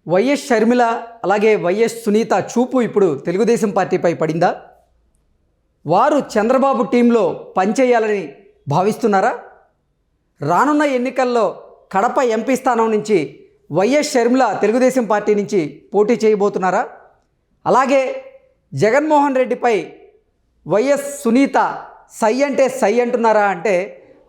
YS Sharmila అలాగే YS Sunitha చూపు ఇప్పుడు తెలుగుదేశం పార్టీపై పడిందా? వారు చంద్రబాబు టీంలో పనిచేయాలని భావిస్తున్నారా? రానున్న ఎన్నికల్లో కడప ఎంపీ స్థానం నుంచి వైఎస్ షర్మిల తెలుగుదేశం పార్టీ నుంచి పోటీ చేయబోతున్నారా? అలాగే జగన్మోహన్ రెడ్డిపై వైఎస్ సునీత సై అంటే సై అంటున్నారా అంటే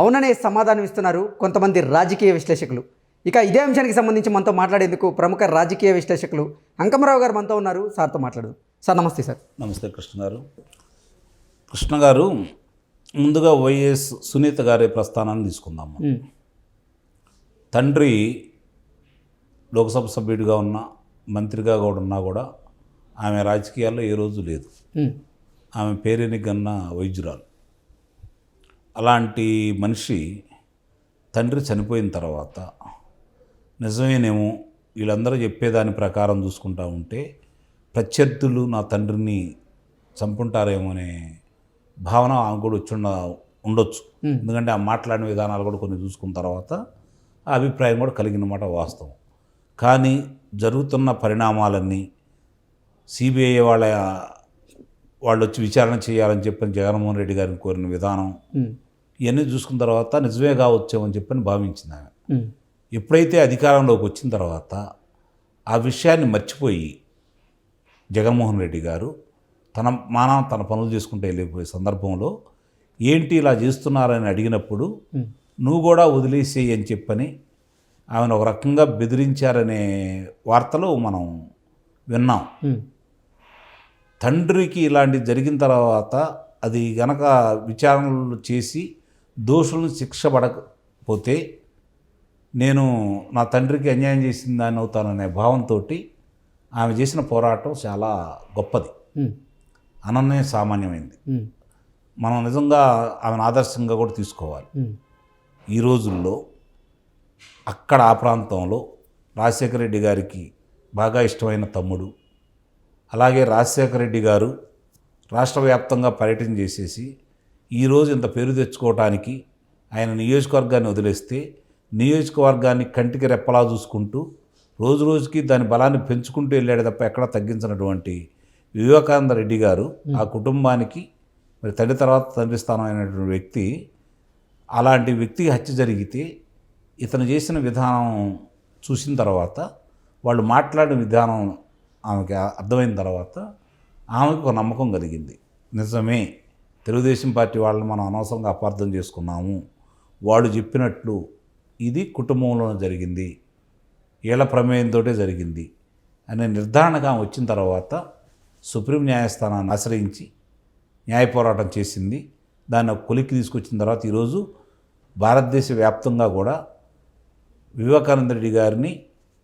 అవుననే సమాధానం ఇస్తున్నారు కొంతమంది రాజకీయ విశ్లేషకులు. ఇక ఇదే అంశానికి సంబంధించి మనతో మాట్లాడేందుకు ప్రముఖ రాజకీయ విశ్లేషకులు అంకమరావు గారు మనతో ఉన్నారు. సార్తో మాట్లాడదు. సార్ నమస్తే. సార్ నమస్తే. కృష్ణ గారు ముందుగా వైఎస్ సునీత గారి ప్రస్థానాన్ని తీసుకుందాము. తండ్రి లోక్సభ సభ్యుడిగా ఉన్న మంత్రిగా కూడా ఉన్నా కూడా ఆమె రాజకీయాల్లో ఏ రోజు లేదు. ఆమె పేరెనికన్న వైద్యురాలు. అలాంటి మనిషి తండ్రి చనిపోయిన తర్వాత నిజమేనేమో వీళ్ళందరూ చెప్పేదాని ప్రకారం చూసుకుంటా ఉంటే ప్రత్యర్థులు నా తండ్రిని చంపుంటారేమో అనే భావన ఆమె కూడా ఉండొచ్చు. ఎందుకంటే ఆ మాట్లాడిన విధానాలు కూడా కొన్ని చూసుకున్న తర్వాత ఆ అభిప్రాయం కూడా కలిగిన మాట వాస్తవం. కానీ జరుగుతున్న పరిణామాలన్నీ సిబిఐ వాళ్ళు వచ్చి విచారణ చేయాలని చెప్పని జగన్మోహన్ రెడ్డి గారిని కోరిన విధానం ఇవన్నీ చూసుకున్న తర్వాత నిజమే కావచ్చేమని చెప్పని భావించింది ఆమె. ఎప్పుడైతే అధికారంలోకి వచ్చిన తర్వాత ఆ విషయాన్ని మర్చిపోయి జగన్మోహన్ రెడ్డి గారు తన పనులు చేసుకుంటూ వెళ్ళిపోయే సందర్భంలో ఏంటి ఇలా చేస్తున్నారని అడిగినప్పుడు నువ్వు కూడా వదిలేసేయి అని చెప్పని ఆమెను ఒక రకంగా బెదిరించారనే వార్తలు మనం విన్నాం. తండ్రికి ఇలాంటివి జరిగిన తర్వాత అది గనక విచారణలు చేసి దోషులను శిక్ష పడకపోతే నేను నా తండ్రికి అన్యాయం చేసిన దాన్ని అవుతాననే భావంతో ఆమె చేసిన పోరాటం చాలా గొప్పది, అనన్య సామాన్యమైంది. మనం నిజంగా ఆమెను ఆదర్శంగా కూడా తీసుకోవాలి. ఈ రోజుల్లో అక్కడ ఆ ప్రాంతంలో రాజశేఖర రెడ్డి గారికి బాగా ఇష్టమైన తమ్ముడు, అలాగే రాజశేఖర రెడ్డి గారు రాష్ట్ర వ్యాప్తంగా పర్యటన చేసేసి ఈరోజు ఇంత పేరు తెచ్చుకోవటానికి ఆయన నియోజకవర్గాన్ని వదిలేస్తే నియోజకవర్గాన్ని కంటికి రెప్పలా చూసుకుంటూ రోజు రోజుకి దాని బలాన్ని పెంచుకుంటూ వెళ్ళాడు తప్ప ఎక్కడా తగ్గించినటువంటి వివేకానంద రెడ్డి గారు ఆ కుటుంబానికి మరి తండ్రి తర్వాత తండ్రి స్థానం అయినటువంటి వ్యక్తి, అలాంటి వ్యక్తికి హత్య జరిగితే ఇతను చేసిన విధానం చూసిన తర్వాత వాళ్ళు మాట్లాడిన విధానం ఆమెకి అర్థమైన తర్వాత ఆమెకు ఒక నమ్మకం కలిగింది. నిజమే, తెలుగుదేశం పార్టీ వాళ్ళని మనం అనవసరంగా అపార్థం చేసుకున్నాము, వాళ్ళు చెప్పినట్లు ఇది కుటుంబంలోనే జరిగింది, వీళ్ళ ప్రమేయంతో జరిగింది అనే నిర్ధారణగా వచ్చిన తర్వాత సుప్రీం న్యాయస్థానాన్ని ఆశ్రయించి న్యాయ పోరాటం చేసింది. దాన్ని కొలిక్కి తీసుకొచ్చిన తర్వాత ఈరోజు భారతదేశ వ్యాప్తంగా కూడా వివేకానంద రెడ్డి గారిని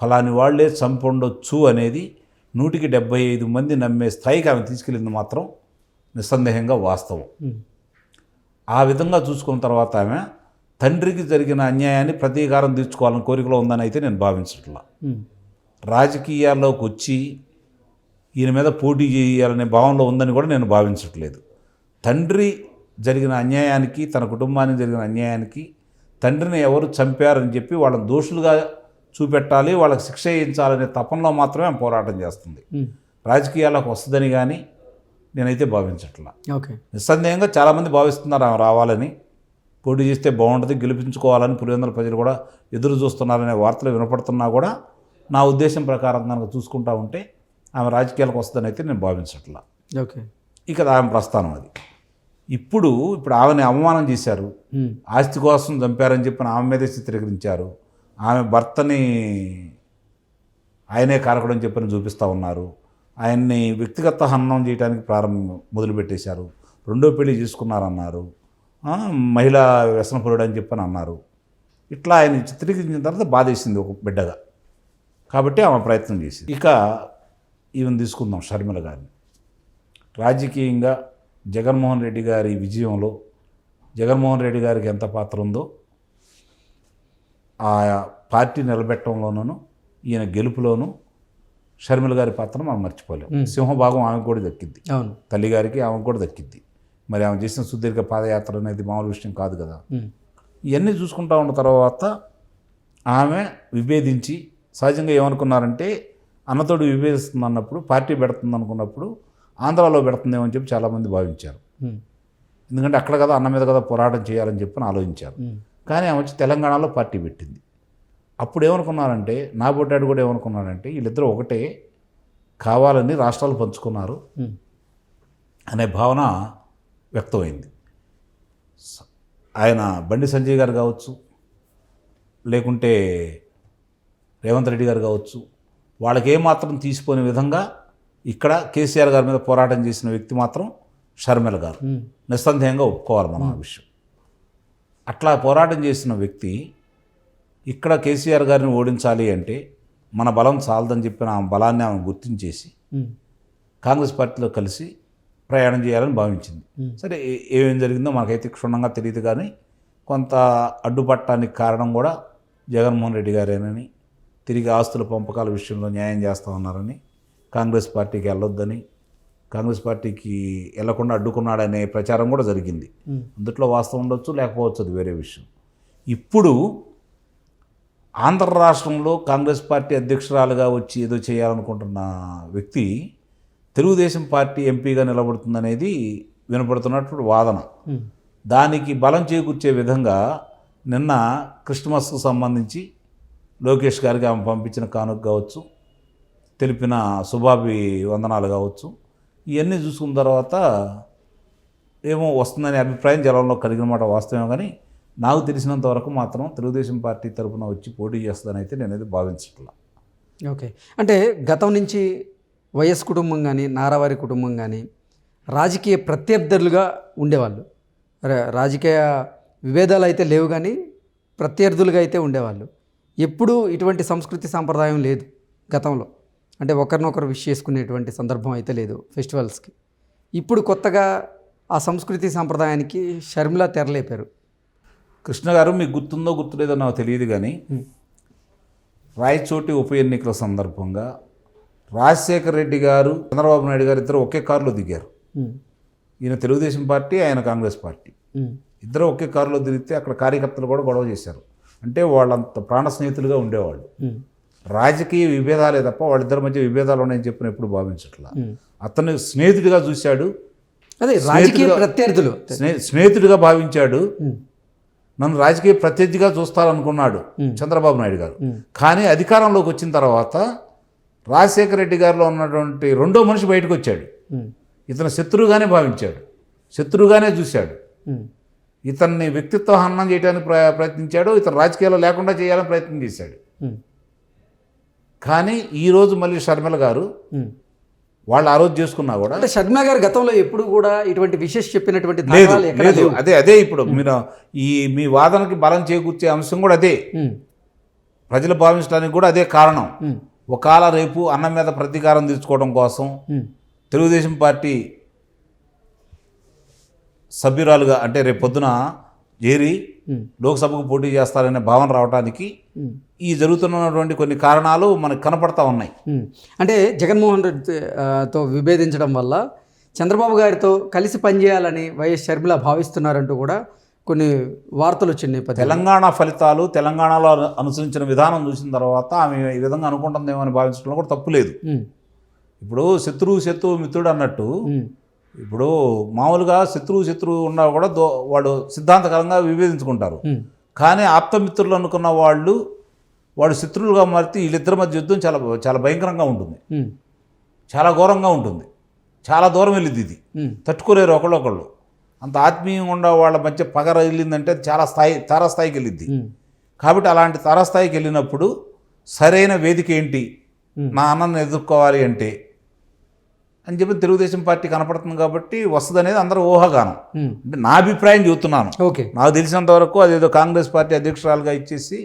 ఫలాని వాళ్లే చంపుండొచ్చు అనేది 175 మంది నమ్మే స్థాయికి ఆమె తీసుకెళ్ళింది మాత్రం నిస్సందేహంగా వాస్తవం. ఆ విధంగా చూసుకున్న తర్వాత ఆమె తండ్రికి జరిగిన అన్యాయాన్ని ప్రతీకారం తీర్చుకోవాలని కోరికలో ఉందని అయితే నేను భావించట్లా. రాజకీయాల్లోకి వచ్చి ఈయన మీద పోటీ చేయాలనే భావనలో ఉందని కూడా నేను భావించట్లేదు. తండ్రి జరిగిన అన్యాయానికి, తన కుటుంబానికి జరిగిన అన్యాయానికి తండ్రిని ఎవరు చంపారని చెప్పి వాళ్ళని దోషులుగా చూపెట్టాలి, వాళ్ళకి శిక్ష వేయించాలనే తపనలో మాత్రమే ఆమె పోరాటం చేస్తుంది. రాజకీయాలకు వస్తుందని కానీ నేనైతే భావించట్లా. నిస్సందేహంగా చాలామంది భావిస్తున్నారు ఆమె రావాలని, పోటీ చేస్తే బాగుంటుంది, గెలిపించుకోవాలని పులివెందుల ప్రజలు కూడా ఎదురు చూస్తున్నారనే వార్తలు వినపడుతున్నా కూడా నా ఉద్దేశం ప్రకారం కనుక చూసుకుంటా ఉంటే ఆమె రాజకీయాలకు వస్తుందని అయితే నేను భావించట్లా. ఇక ఆమె ప్రస్థానం అది. ఇప్పుడు ఆమెని అవమానం చేశారు, ఆస్తి కోసం చంపారని చెప్పి ఆమె మీదే చిత్రీకరించారు. ఆమె భర్తని ఆయనే కారకుడని చెప్పని చూపిస్తూ ఉన్నారు. ఆయన్ని వ్యక్తిగత హననం చేయడానికి మొదలుపెట్టేశారు. రెండో పెళ్లి చేసుకున్నారన్నారు, మహిళా వ్యసనపరుడు అని చెప్పని అన్నారు. ఇట్లా ఆయన చిత్రీకరించిన తర్వాత బాధేసింది ఒక బిడ్డగా. కాబట్టి ఆమె ప్రయత్నం చేసింది. ఇక ఈవెన్ తీసుకుందాం షర్మిల గారిని. రాజకీయంగా జగన్మోహన్ రెడ్డి గారి విజయంలో జగన్మోహన్ రెడ్డి గారికి ఎంత పాత్ర ఉందో ఆ పార్టీ నిలబెట్టడంలోనూ ఈయన గెలుపులోనూ షర్మిల గారి పాత్రను మనం మర్చిపోలేము. సింహభాగం ఆమెకు కూడా దక్కింది, తల్లిగారికి ఆమెకు కూడా దక్కింది. మరి ఆమె చేసిన సుదీర్ఘ పాదయాత్ర అనేది మామూలు విషయం కాదు కదా. ఇవన్నీ చూసుకుంటా ఉన్న తర్వాత ఆమె విభేదించి సహజంగా ఏమనుకున్నారంటే అన్నతోడు విభేదిస్తుంది అన్నప్పుడు పార్టీ పెడుతుంది అనుకున్నప్పుడు ఆంధ్రాలో పెడుతుందేమో అని చెప్పి చాలామంది భావించారు. ఎందుకంటే అక్కడ కదా అన్న మీద కదా పోరాటం చేయాలని చెప్పి ఆలోచించారు. కానీ ఆమె వచ్చి తెలంగాణలో పార్టీ పెట్టింది. అప్పుడు ఏమనుకున్నారంటే నా బొట్టాడు కూడా ఏమనుకున్నారంటే వీళ్ళిద్దరూ ఒకటే కావాలని రాష్ట్రాలు పంచుకున్నారు అనే భావన వ్యక్తమైంది. ఆయన బండి సంజయ్ గారు కావచ్చు, లేకుంటే రేవంత్ రెడ్డి గారు కావచ్చు, వాళ్ళకి ఏమాత్రం తీసిపోయిన విధంగా ఇక్కడ కేసీఆర్ గారి మీద పోరాటం చేసిన వ్యక్తి మాత్రం షర్మిల గారు. నిస్సందేహంగా ఒప్పుకోవాలి మనం ఆ విషయం. అట్లా పోరాటం చేసిన వ్యక్తి ఇక్కడ కేసీఆర్ గారిని ఓడించాలి అంటే మన బలం చాలదని చెప్పిన ఆ బలాన్ని ఆమె గుర్తించేసి కాంగ్రెస్ పార్టీలో కలిసి ప్రయాణం చేయాలని భావించింది. సరే ఏమేం జరిగిందో మనకైతే క్షుణ్ణంగా తెలియదు, కానీ కొంత అడ్డుపట్టడానికి కారణం కూడా జగన్మోహన్ రెడ్డి గారేనని, తిరిగి ఆస్తుల పంపకాల విషయంలో న్యాయం చేస్తూ ఉన్నారని, కాంగ్రెస్ పార్టీకి వెళ్ళొద్దని, కాంగ్రెస్ పార్టీకి వెళ్లకుండా అడ్డుకున్నాడనే ప్రచారం కూడా జరిగింది. అందుట్లో వాస్తవం ఉండొచ్చు, లేకపోవచ్చు, అది వేరే విషయం. ఇప్పుడు ఆంధ్ర రాష్ట్రంలో కాంగ్రెస్ పార్టీ అధ్యక్షురాలుగా వచ్చి ఏదో చేయాలనుకుంటున్న వ్యక్తి తెలుగుదేశం పార్టీ ఎంపీగా నిలబడుతుందనేది వినపడుతున్నటువంటి వాదన. దానికి బలం చేకూర్చే విధంగా నిన్న క్రిస్మస్కు సంబంధించి లోకేష్ గారికి ఆమె పంపించిన కానుక కావచ్చు, తెలిపిన శుభాభి వందనాలు కావచ్చు, ఇవన్నీ చూసుకున్న తర్వాత ఏమో వస్తుందనే అభిప్రాయం జనంలో కలిగిన మాట వాస్తవం. కానీ నాకు తెలిసినంత వరకు మాత్రం తెలుగుదేశం పార్టీ తరఫున వచ్చి పోటీ చేస్తుందని అయితే నేనైతే భావించట్లా. ఓకే, అంటే గతం నుంచి వైఎస్ కుటుంబం కానీ నారావారి కుటుంబం కానీ రాజకీయ ప్రత్యర్థులుగా ఉండేవాళ్ళు. రాజకీయ విభేదాలు అయితే లేవు, కానీ ప్రత్యర్థులుగా అయితే ఉండేవాళ్ళు. ఎప్పుడూ ఇటువంటి సంస్కృతి సాంప్రదాయం లేదు గతంలో. అంటే ఒకరినొకరు విష్ చేసుకునేటువంటి సందర్భం అయితే లేదు ఫెస్టివల్స్కి. ఇప్పుడు కొత్తగా ఆ సంస్కృతి సాంప్రదాయానికి షర్మిల తెరలేపారు. కృష్ణ గారు మీకు గుర్తుందో గుర్తులేదో నాకు తెలియదు, కానీ రాయచోటి ఉప ఎన్నికల సందర్భంగా రాజశేఖర రెడ్డి గారు, చంద్రబాబు నాయుడు గారు ఇద్దరు ఒకే కారులో దిగారు. ఈయన తెలుగుదేశం పార్టీ, ఆయన కాంగ్రెస్ పార్టీ. ఇద్దరు ఒకే కారులో దిగితే అక్కడ కార్యకర్తలు కూడా గొడవ చేశారు. అంటే వాళ్ళంత ప్రాణ స్నేహితులుగా ఉండేవాళ్ళు. రాజకీయ విభేదాలే తప్ప వాళ్ళిద్దరి మధ్య విభేదాలు ఉన్నాయని చెప్పిన ఎప్పుడు భావించట్లా. అతను స్నేహితుడిగా చూశాడు, అదే రాజకీయ ప్రత్యర్థులు స్నేహితుడిగా భావించాడు. నన్ను రాజకీయ ప్రత్యర్థిగా చూస్తారనుకున్నాడు చంద్రబాబు నాయుడు గారు. కానీ అధికారంలోకి వచ్చిన తర్వాత రాజశేఖర రెడ్డి గారిలో ఉన్నటువంటి రెండో మనిషి బయటకు వచ్చాడు. ఇతను శత్రువుగానే భావించాడు, శత్రువుగానే చూశాడు. ఇతన్ని వ్యక్తిత్వ హననం చేయడానికి ప్రయత్నించాడు, ఇతను రాజకీయాల్లో లేకుండా చేయాలని ప్రయత్నం చేశాడు. కానీ ఈరోజు మళ్ళీ షర్మిల గారు వాళ్ళు ఆ రోజు చేసుకున్నా కూడా, అంటే షర్మిల గారు గతంలో ఎప్పుడు కూడా ఇటువంటి విశేష చెప్పినటువంటి లేదు. అదే ఇప్పుడు మీరు మీ వాదనకి బలం చేకూర్చే అంశం కూడా అదే. ప్రజలు భావించడానికి కూడా అదే కారణం. ఒకవేళ రేపు అన్నం మీద ప్రతీకారం తీర్చుకోవడం కోసం తెలుగుదేశం పార్టీ సభ్యురాలుగా, అంటే రేపు పొద్దున చేరి లోక్సభకు పోటీ చేస్తారనే భావన రావడానికి ఈ జరుగుతున్నటువంటి కొన్ని కారణాలు మనకు కనపడతా ఉన్నాయి. అంటే జగన్మోహన్ రెడ్డితో విభేదించడం వల్ల చంద్రబాబు గారితో కలిసి పనిచేయాలని వైఎస్ షర్మిల భావిస్తున్నారంటూ కూడా కొన్ని వార్తలు వచ్చినాయి. తెలంగాణ ఫలితాలు, తెలంగాణలో అనుసరించిన విధానం చూసిన తర్వాత ఆమె ఈ విధంగా అనుకుంటుందేమో అని భావించడంలో కూడా తప్పు లేదు. ఇప్పుడు శత్రువు మిత్రుడు అన్నట్టు, ఇప్పుడు మామూలుగా శత్రువు ఉన్నా కూడా వాడు సిద్ధాంతకరంగా విభేదించుకుంటారు. కానీ ఆప్తమిత్రులు అనుకున్న వాడు శత్రువులుగా మారితే వీళ్ళిద్దరి మధ్య యుద్ధం చాలా చాలా భయంకరంగా ఉంటుంది, చాలా ఘోరంగా ఉంటుంది, చాలా దూరం వెళ్ళింది. ఇది తట్టుకోలేరు ఒకళ్ళొకళ్ళు. అంత ఆత్మీయంగా ఉన్న వాళ్ళ మధ్య పగ వెళ్ళిందంటే తారాస్థాయికి వెళ్ళిద్ది. కాబట్టి అలాంటి తారాస్థాయికి వెళ్ళినప్పుడు సరైన వేదిక ఏంటి, నా అన్నను ఎదుర్కోవాలి అంటే అని చెప్పి తెలుగుదేశం పార్టీ కనపడుతుంది. కాబట్టి వస్తుంది అనేది అందరూ ఊహాగానం. అంటే నా అభిప్రాయం చెబుతున్నాను. నాకు తెలిసినంత వరకు అదేదో కాంగ్రెస్ పార్టీ అధ్యక్షురాలుగా ఇచ్చేసి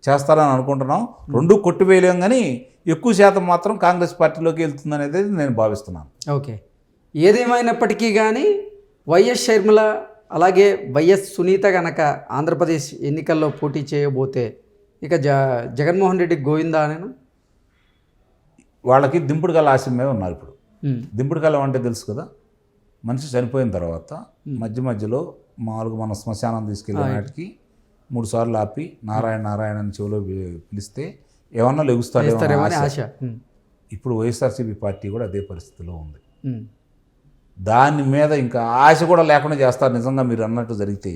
చేస్తారని అనుకుంటున్నాం. రెండు కొట్టివేయలేం, కానీ ఎక్కువ శాతం మాత్రం కాంగ్రెస్ పార్టీలోకి వెళ్తుందనేది నేను భావిస్తున్నాను. ఓకే, ఏదేమైనప్పటికీ కానీ వైఎస్ షర్మిల అలాగే వైఎస్ సునీత గనక ఆంధ్రప్రదేశ్ ఎన్నికల్లో పోటీ చేయబోతే ఇక జగన్మోహన్ రెడ్డి గోవిందా నేను వాళ్ళకి దింపుడు కల ఆశమే ఉన్నారు. ఇప్పుడు దింపుడు కాలం అంటే తెలుసు కదా, మనిషి చనిపోయిన తర్వాత మధ్యలో మామూలుగా మన శ్మశానం తీసుకెళ్ళే నాటికి 3 సార్లు ఆపి నారాయణ నారాయణ అని చెవిలో పిలిస్తే ఏమన్నా లెగుస్తారేమో ఆశ. ఇప్పుడు వైఎస్ఆర్సీపీ పార్టీ కూడా అదే పరిస్థితిలో ఉంది. ఉమ్. దాని మీద ఇంకా ఆశ కూడా లేకుండా చేస్తారు నిజంగా మీరు అన్నట్టు జరిగితే.